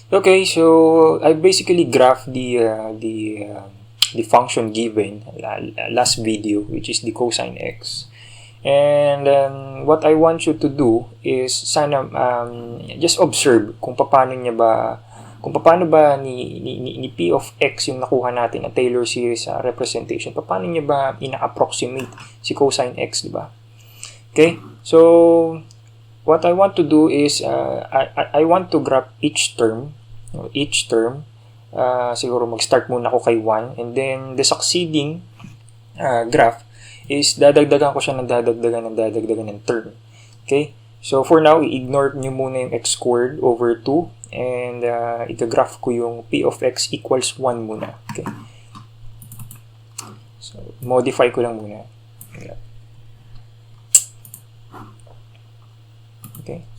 Okay, so I basically graphed the function given last video, which is the cosine x. And what I want you to do is sana just observe kung paano ba ni P of x yung nakuha natin na Taylor series representation. Paano niya ba ina-approximate si cosine x, di ba? Okay? So what I want to do is I want to graph each term. Siguro mag-start muna ako kay 1, and then the succeeding graph is dadagdagan ko siya ng dadagdagan ng term. Okay? So for now, i-ignore nyo muna yung x squared over 2, and i-graph ko yung p of x equals 1 muna. Okay? So modify ko lang muna.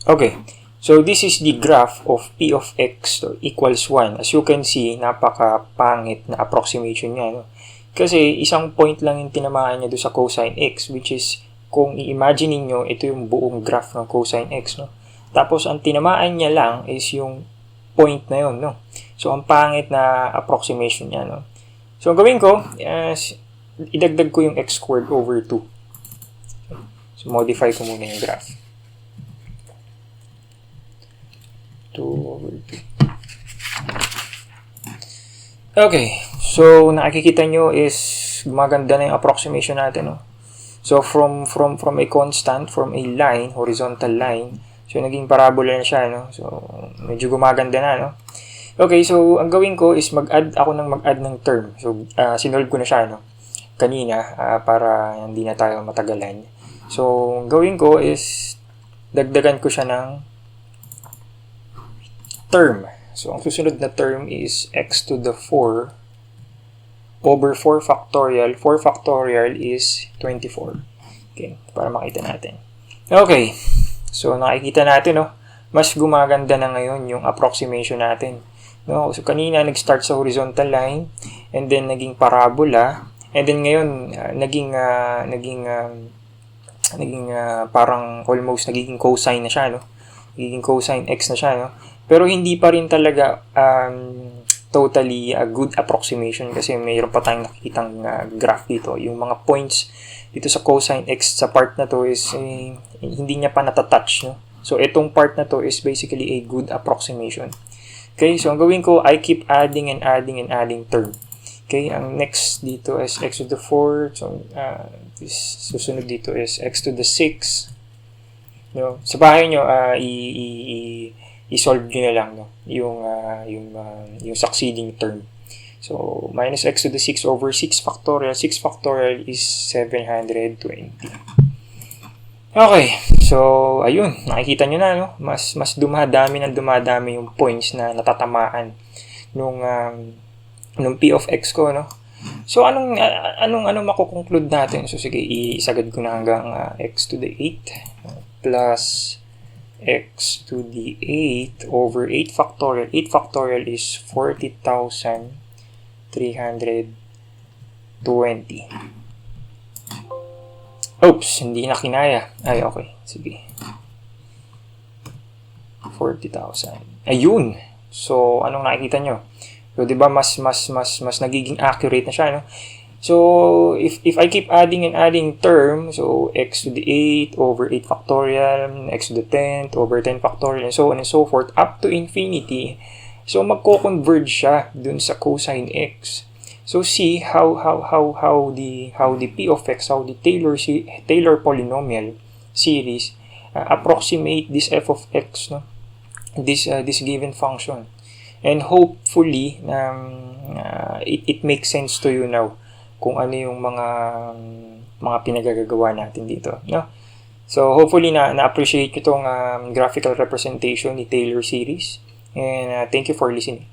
Okay. So this is the graph of p of x equals 1. As you can see, napaka-pangit na approximation niya, no? Kasi isang point lang yung tinamaan niya doon sa cosine x, which is, kung i-imagine niyo ito yung buong graph ng cosine x, no? Tapos ang tinamaan niya lang is yung point na yun, no? So ang pangit na approximation niya, no? So ang gawin ko, idagdag ko yung x squared over 2. Okay. So modify ko muna yung graph. 2 over 2. Okay, so nakikita nyo is gumaganda na yung approximation natin, no? So from a constant, from a line, horizontal line, so naging parabola na siya, no? So medyo gumaganda na, no? Okay, so ang gawin ko is mag-add ng term. So sinolve ko na siya, no? Kanina, para hindi na tayo matagalan. So ang gawin ko is dagdagan ko siya ng term. So, ang susunod na term is x to the 4 over 4 factorial. 4 factorial is 24. Okay, para makita natin. Okay, so nakikita natin, no? Mas gumaganda na ngayon yung approximation natin. No? So, kanina nag-start sa horizontal line, and then naging parabola, and then ngayon naging parang almost nagiging cosine na siya, no? Nagiging cosine x na siya, no? Pero hindi pa rin talaga totally a good approximation, kasi mayroon pa tayong nakikitang graph dito. Yung mga points dito sa cosine x sa part na to is hindi niya pa natatouch, no? So itong part na to is basically a good approximation. Okay, so ang gawin ko, I keep adding and adding term. Okay, ang next dito is x to the 4. So susunod dito is x to the 6. No? Sa bahay nyo, i-solve nyo na lang, no? yung succeeding term. So, minus x to the 6 over 6 factorial. 6 factorial is 720. Okay. So, ayun. Nakikita nyo na, no? Mas dumadami yung points na natatamaan nung p of x ko, no? So, anong makukonclude natin? So, sige, isagad ko na hanggang x to the 8 plus x to the 8 over 8 factorial. 8 factorial is 40,320. Oops, hindi na kinaya. Ay, okay. Sige. 40,000. Ayun. So, anong nakikita nyo? So, di ba mas nagiging accurate na siya, no? So, if I keep adding and adding term, so x to the 8 over 8 factorial, x to the 10 over 10 factorial, and so on and so forth, up to infinity, so magko-converge siya dun sa cosine x. So, see how the p of x, how the Taylor polynomial series approximate this f of x, no? This given function. And hopefully, it makes sense to you now kung ano yung mga pinagagagawa natin dito, no? So hopefully na-appreciate ko itong graphical representation ni Taylor series, and thank you for listening.